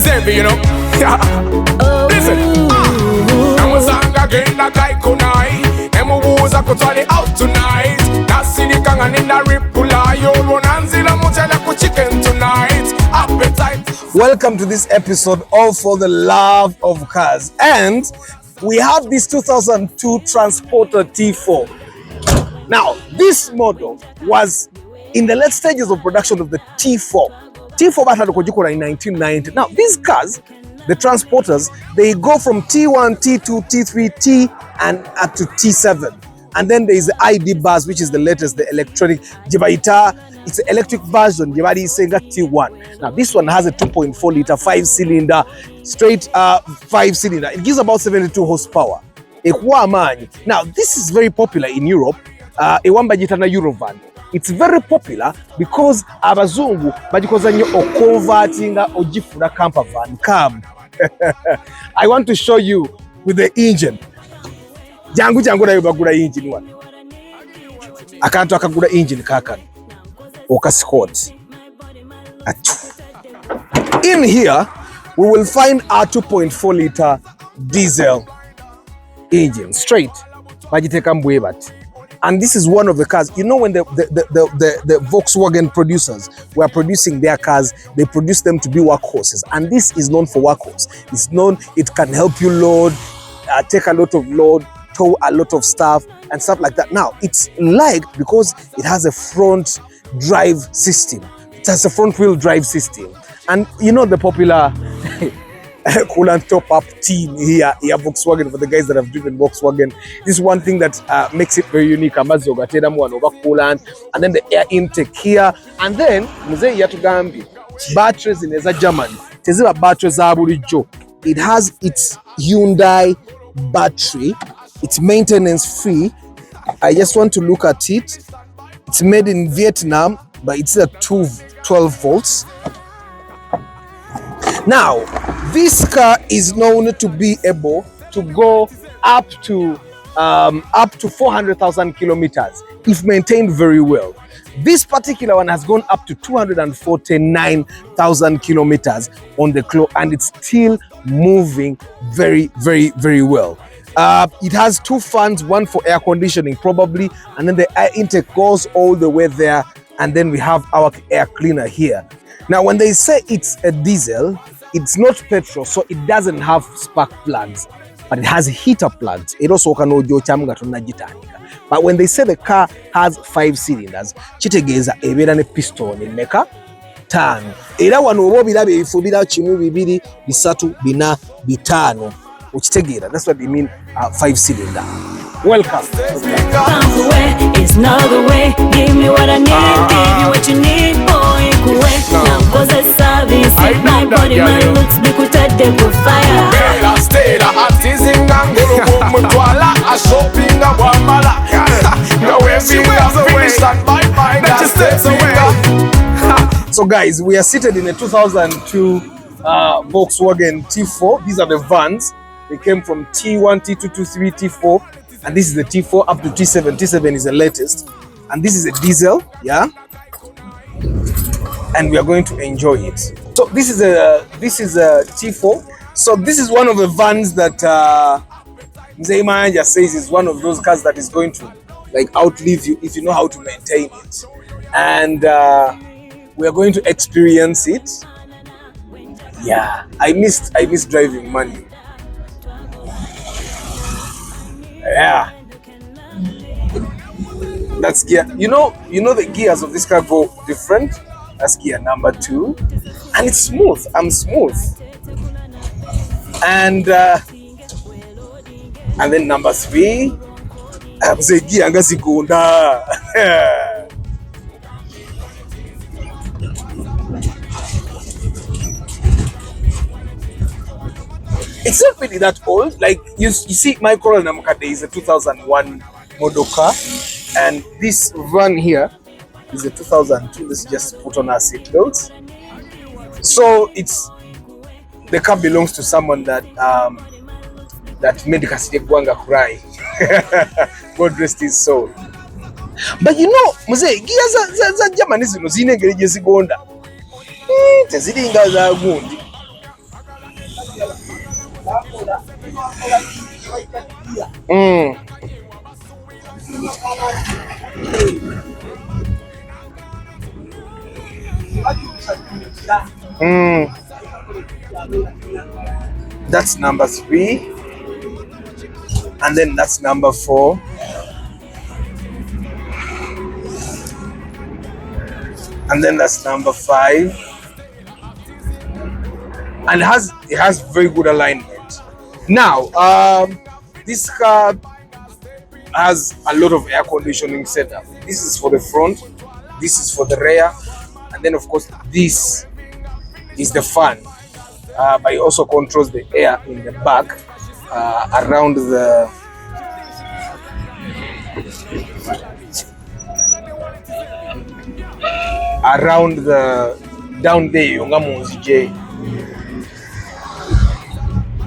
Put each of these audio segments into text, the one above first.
heavy, you know. Listen. I'm a song again like I could night. I'm a wooz I could tally out tonight. That's in the gang and in the ripula. You run and zilla mochela ku chicken tonight. Appetite. Welcome to this episode of For the Love of Cars. And we have this 2002 Transporter T4. Now, this model was in the late stages of production of the T4. T4 battered in 1990. Now, these cars, the transporters, they go from T1, T2, T3, T, and up to T7. And then there is the ID bus, which is the latest, the electronic. It's the electric version. T1. Now, this one has a 2.4 liter, 5-cylinder, straight 5-cylinder. It gives about 72 horsepower. Now, this is very popular in Europe. Eurovan. It's very popular because abazungu bagikoza nnyo okonvertinga ogifuna camper van. Come. I want to show you with the engine. Jangu nayo bagula engine one. Akantu akagula engine kakano. Okascot. In here, we will find our 2.4 liter diesel engine straight. Bagiteka mbwebati. And this is one of the cars. You know, when the VolksWagen producers were producing their cars, they produced them to be workhorses. And this is known for workhorse. It's known, it can help you load, take a lot of load, tow a lot of stuff and stuff like that. Now, it's liked because it has a front drive system. It has a front wheel drive system. And you know the popular coolant top-up team here VolksWagen, for the guys that have driven VolksWagen. This is one thing that makes it very unique. Coolant, and then the air intake here, and then batteries in Germany. It has its Hyundai battery. It's maintenance free. I just want to look at it. It's made in Vietnam, but it's at 12 volts. Now, this car is known to be able to go up to 400,000 kilometers if maintained very well. This particular one has gone up to 249,000 kilometers on the clock, and it's still moving very, very, very well. It has two fans, one for air conditioning probably, and then the air intake goes all the way there, and then we have our air cleaner here. Now, when they say it's a diesel, it's not petrol, so it doesn't have spark plugs, but it has heater plugs. But when they say the car has 5 cylinders, chitegeza ebera ne piston emeka 5. Era wano obo birabe ebifubira kimu 2 3 4 5. Uchitegera, that's what they mean 5-cylinder. Welcome. It's not the way. Give me what I need, give you what you need, boy. Now cause I service it, my body, my looks, be put at the fire. Stella, artisan, mutwala, a shopping, a wamala. No way, finish and bye, that's steps away. So guys, we are seated in a 2002 VolksWagen T4. These are the vans. They came from T1, T2, T3, T4. And this is the T4 up to T7. T7 is the latest. And this is a diesel, yeah? And we are going to enjoy it. So this is a T4. So this is one of the vans that Mzee just says is one of those cars that is going to like outlive you if you know how to maintain it. And we are going to experience it. Yeah, I missed driving money. Yeah, that's gear. You know the gears of this car go different. That's gear number 2, and it's smooth. I'm smooth. And then number 3, I'm saying gear ngasikunda. It's not really that old. Like you see, my Corolla Namukade is a 2001 model car, and this van here is a 2002. Let's just put on our seatbelts. So the car belongs to someone that made Kasitebwanga cry. God rest his soul. But you know, Mzee, gears za Germany zino zine ngeri jezigonda. Teziringa za gundi. That's number 3. And then that's number 4. And then that's number 5. And it has very good alignment. Now, this car has a lot of air conditioning setup. This is for the front, this is for the rear, and then of course this is the fan. But it also controls the air in the back around the down there.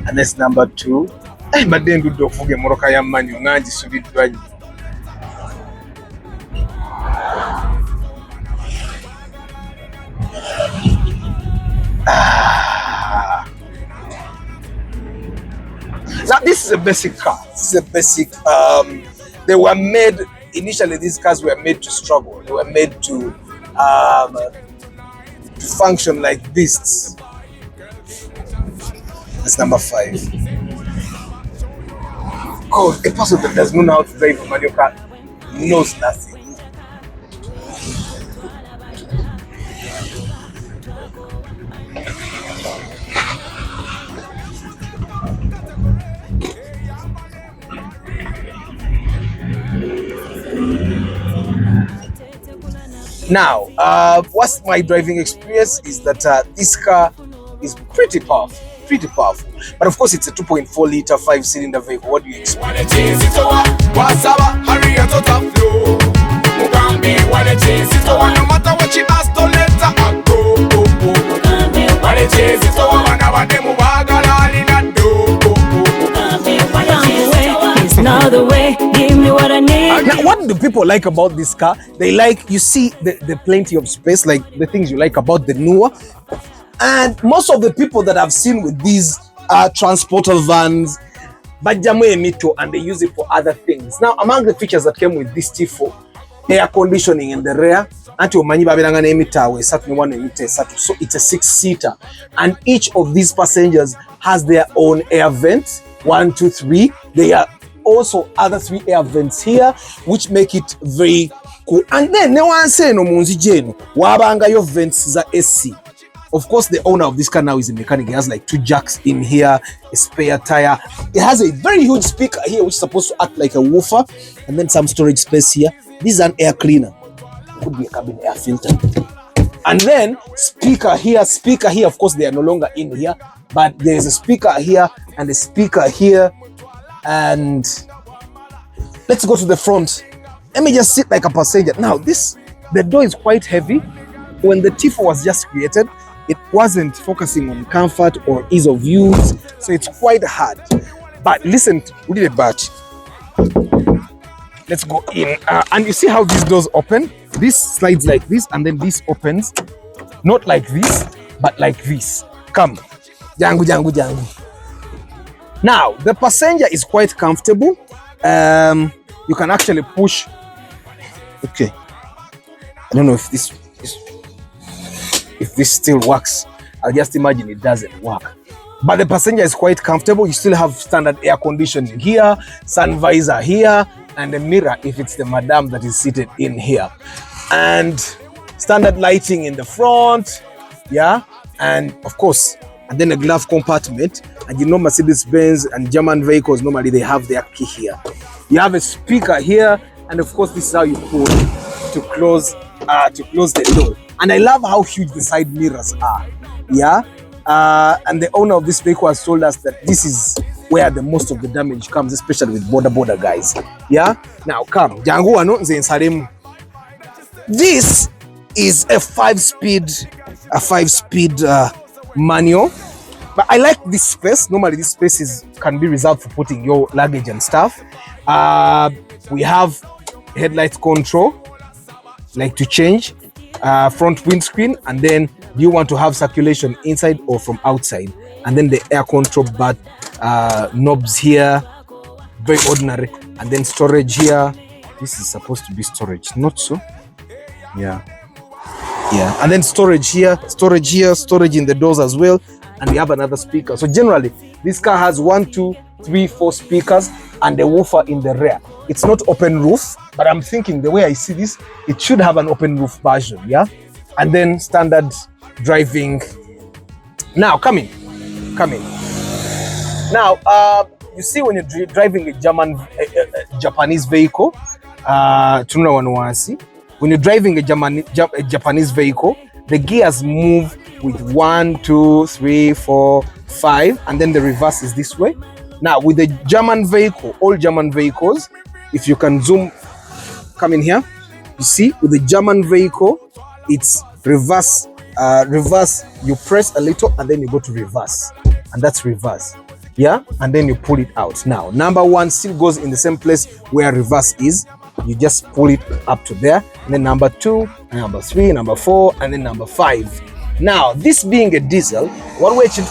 And that's number 2. But then do fuge moroka ya manyu nganji subidwaji. Now this is a basic car. This is a basic. They were made initially. These cars were made to struggle. They were made to function like beasts. That's number 5. Oh, a person that does not know how to drive a manual car knows nothing. Now, what's my driving experience is that this car is pretty powerful. But of course, it's a 2.4 liter 5-cylinder vehicle. What do you expect? Another way, give me what I need. Now, what do people like about this car? They like, you see the plenty of space, like the things you like about the newer. And most of the people that I've seen with these transporter vans, and they use it for other things. Now, among the features that came with this T4, air conditioning in the rear, so it's a 6-seater, and each of these passengers has their own air vents. 1, 2, 3. There are also other 3 air vents here, which make it very cool. And then no one say no munzi jeno wabanga yo vents za AC. Of course, the owner of this car now is a mechanic. He has like 2 jacks in here, a spare tire. It has a very huge speaker here, which is supposed to act like a woofer, and then some storage space here. This is an air cleaner. Could be a cabin air filter. And then speaker here. Of course, they are no longer in here, but there's a speaker here and a speaker here. And let's go to the front. Let me just sit like a passenger. Now, the door is quite heavy. When the T4 was just created, it wasn't focusing on comfort or ease of use, so it's quite hard. But listen, we did a batch. Let's go in. And you see how these doors open? This slides like this, and then this opens. Not like this, but like this. Come. Jangu. Now, the passenger is quite comfortable. You can actually push. Okay. I don't know if this still works. I'll just imagine it doesn't work. But the passenger is quite comfortable. You still have standard air conditioning here, sun visor here, and a mirror if it's the madam that is seated in here. And standard lighting in the front, yeah, and of course, and then a glove compartment. And you know, Mercedes-Benz and German vehicles, normally they have their key here. You have a speaker here, and of course, this is how you pull to close the door. And I love how huge the side mirrors are, yeah. And the owner of this vehicle has told us that this is where the most of the damage comes, especially with border guys, yeah. Now come, jangu ano nze nsaremu. This is a 5-speed manual. But I like this space. Normally this space can be reserved for putting your luggage and stuff. We have headlight control, like to change, front windscreen, and then do you want to have circulation inside or from outside? and then the air control knobs here, very ordinary, and then storage here. This is supposed to be storage, not so. Yeah, and then storage here, storage in the doors as well, and we have another speaker. So generally this car has 1, 2, 3, 4 speakers and a woofer in the rear. It's not open roof, but I'm thinking the way I see this, it should have an open roof version. Yeah, and then standard driving. Now come in. Now you see, when you're driving a Japanese vehicle, when you're driving a Japanese vehicle, the gears move with 1, 2, 3, 4, 5, and then the reverse is this way. Now with the German vehicle, all German vehicles, if you can zoom, come in here, you see with the German vehicle, it's reverse. Reverse, you press a little and then you go to reverse, and that's reverse. Yeah, and then you pull it out. Now number 1 still goes in the same place where reverse is. You just pull it up to there, and then number 2, and number 3, number 4, and then number 5. Now this being a diesel, what way to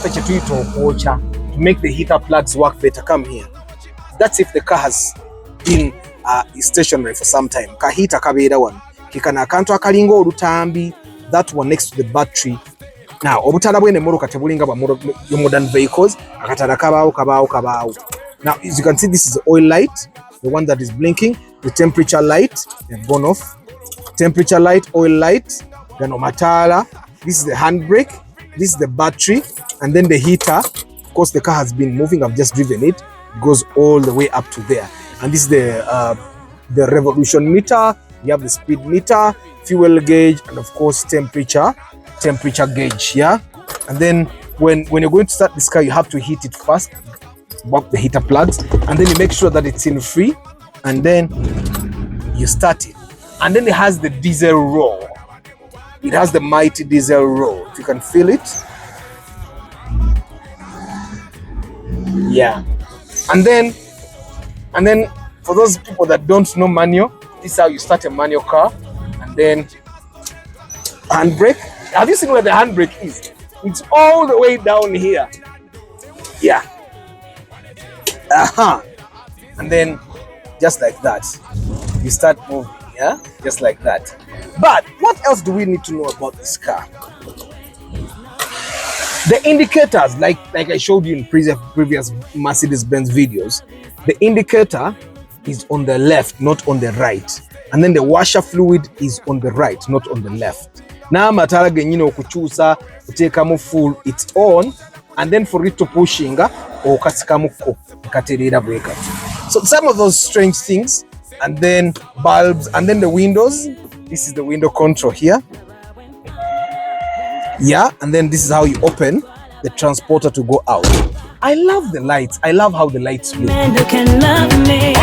make the heater plugs work better, come here. That's if the car has been stationary for some time. Kahita kabeera one kikana akantu akalinga olutambi, that one next to the battery. Now obutala bwene motoka tebulinga bwa modern vehicles, akatala kabaawo. Now as you can see, this is the oil light, the one that is blinking. The temperature light, they've gone off. Temperature light, oil light, then matala. This is the handbrake, this is the battery, and then the heater. Of course, the car has been moving. I've just driven it. It goes all the way up to there. And this is the revolution meter. You have the speed meter, fuel gauge, and of course temperature gauge. Yeah. And then when you're going to start this car, you have to heat it first. Work the heater plugs, and then you make sure that it's in free, and then you start it. And then it has the diesel roar. It has the mighty diesel roar. If you can feel it. Yeah. And then for those people that don't know manual, this is how you start a manual car. And then handbrake. Have you seen where the handbrake is? It's all the way down here. Yeah. And then just like that, you start moving. Yeah, just like that. But what else do we need to know about this car? The indicators, like I showed you in previous Mercedes-Benz videos, the indicator is on the left, not on the right. And then the washer fluid is on the right, not on the left. Now matala genyino kuchusa utekamu full, it's on, and then for it to pushing or katikamuko katerera breaker. So some of those strange things, and then bulbs, and then the windows. This is the window control here. Yeah, and then this is how you open the transporter to go out. I love the lights. I love how the lights look. Man who can love me.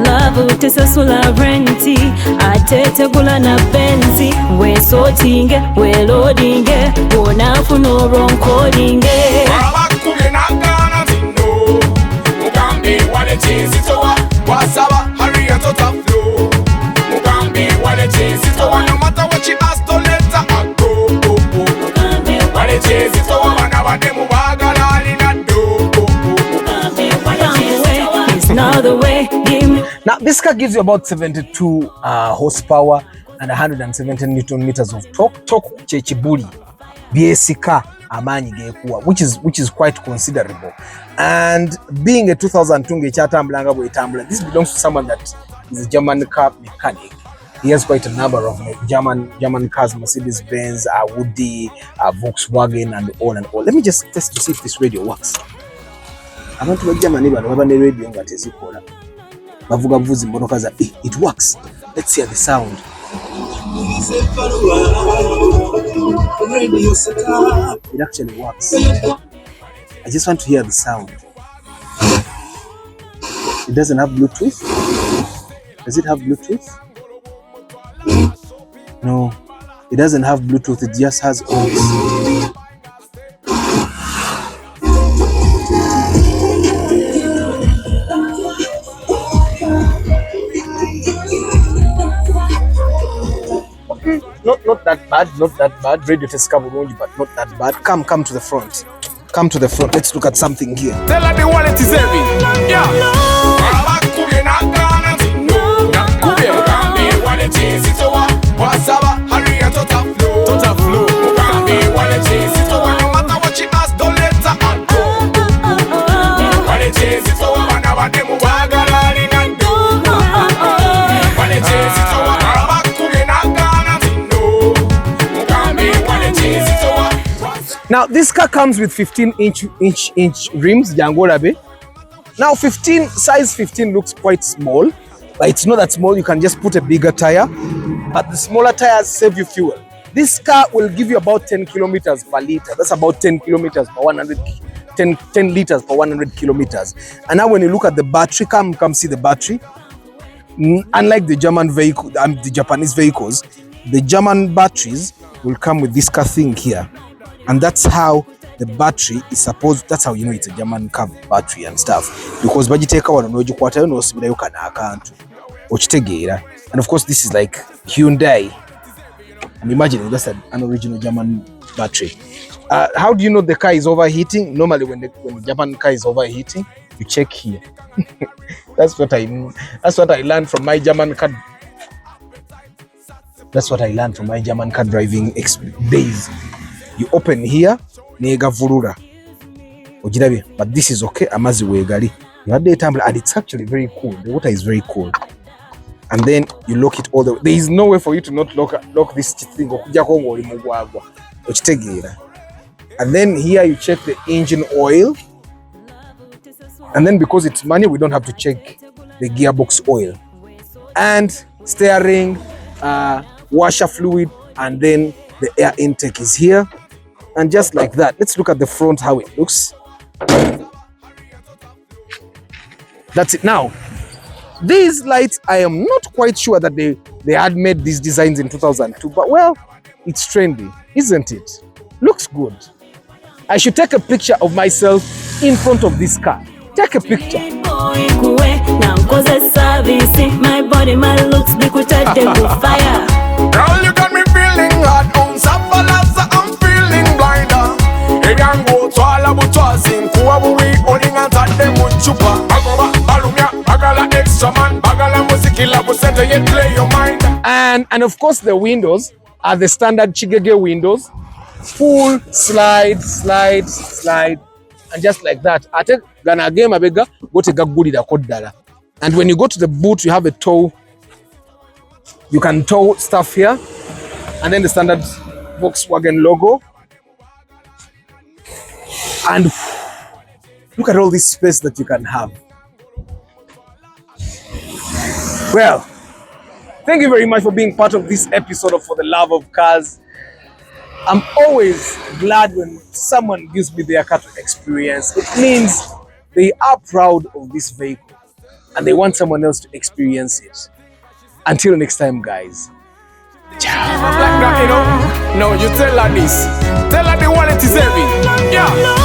Love utesasula renti, atetegula na benzi, we sortinge, we loadinge, wonafu no wrong codinge. Wasaba, hurry and total flow. Mugambi, what it is, it's the one, no matter what she asked, don't let her go. What it is, it's the one, now they move it's not the way. Now, this car gives you about 72 horsepower and 170 Newton meters of torque. Torque chechibuli, BSC amanyi gekuwa, which is quite considerable. And being a 2002 ngechatambulanga bwetambula, this belongs to someone that is a German car mechanic. He has quite a number of German cars, Mercedes-Benz, Audi, VolksWagen, and all and all. Let me just test to see if this radio works. Abantu ba Germany bano baba ne radio nga tezikola. Bavuga buvuzi motoka za it works. Let's hear the sound. It actually works. I just want to hear the sound. It doesn't have Bluetooth. Does it have Bluetooth? No, it doesn't have Bluetooth. It just has audio. not that bad, not that bad. Radio test coverage, but not that bad. Come to the front. Come to the front. Let's look at something here. Tell her the wallet is heavy. Yeah. Kubye wallet is it over. Wasaba hurry and total flow. Total flow. Kubye wallet is it over. No matter what she asks, don't let her go. Wallet is it over. Now them wagala linando. Wallet is it over. Now this car comes with 15-inch rims, Jangorabe. Now size 15 looks quite small, but it's not that small. You can just put a bigger tire, but the smaller tires save you fuel. This car will give you about 10 kilometers per liter. That's about 10 kilometers per 100, 10 liters per 100 kilometers. And now when you look at the battery, come see the battery. Unlike the German vehicle, the Japanese vehicles, the German batteries will come with this car thing here. And that's how the battery is supposed, that's how you know it's a German car battery and stuff. Because bagiteka wano nojikwata yo nosibirayo kana akantu. Okitegeera. And of course this is like Hyundai. I'm imagining that's an original German battery. How do you know the car is overheating? Normally when the German car is overheating, you check here. That's what I learned from my German car. That's what I learned from my German car driving days. You open here, nega vurura. Ojirabe, but this is okay. Amazi wegali. You had daytime, and it's actually very cool. The water is very cool. And then you lock it all the way. There is no way for you to not lock this thing. And then here you check the engine oil. And then because it's manual, we don't have to check the gearbox oil. And steering, washer fluid, and then the air intake is here. And just like that, let's look at the front, how it looks. That's it. Now, these lights, I am not quite sure that they had made these designs in 2002, but well, it's trendy, isn't it? Looks good. I should take a picture of myself in front of this car. Take a picture. My body, my looks, they could touch them with fire. Girl, you got me feeling hot on Sabalaza, I'm feeling blinder. If you go to all about tossing, Kuabu, owning and at them with chupa. Agova, Balumia, Bagala extra man, Bagala Musikila, Busenta, yet play your mind. And of course, the windows are the standard Chigege windows. Full slide, and just like that. I take Gana game abega, go to Gagudi da Kodala. And when you go to the boot, you have a tow. You can tow stuff here, and then the standard VolksWagen logo. And look at all this space that you can have. Well, thank you very much for being part of this episode of For the Love of Cars. I'm always glad when someone gives me their car to experience. It means they are proud of this vehicle and they want someone else to experience it. Until next time, guys. Ciao. Like that, you know? No, you tell her this. Tell her the wallet is heavy. Yeah.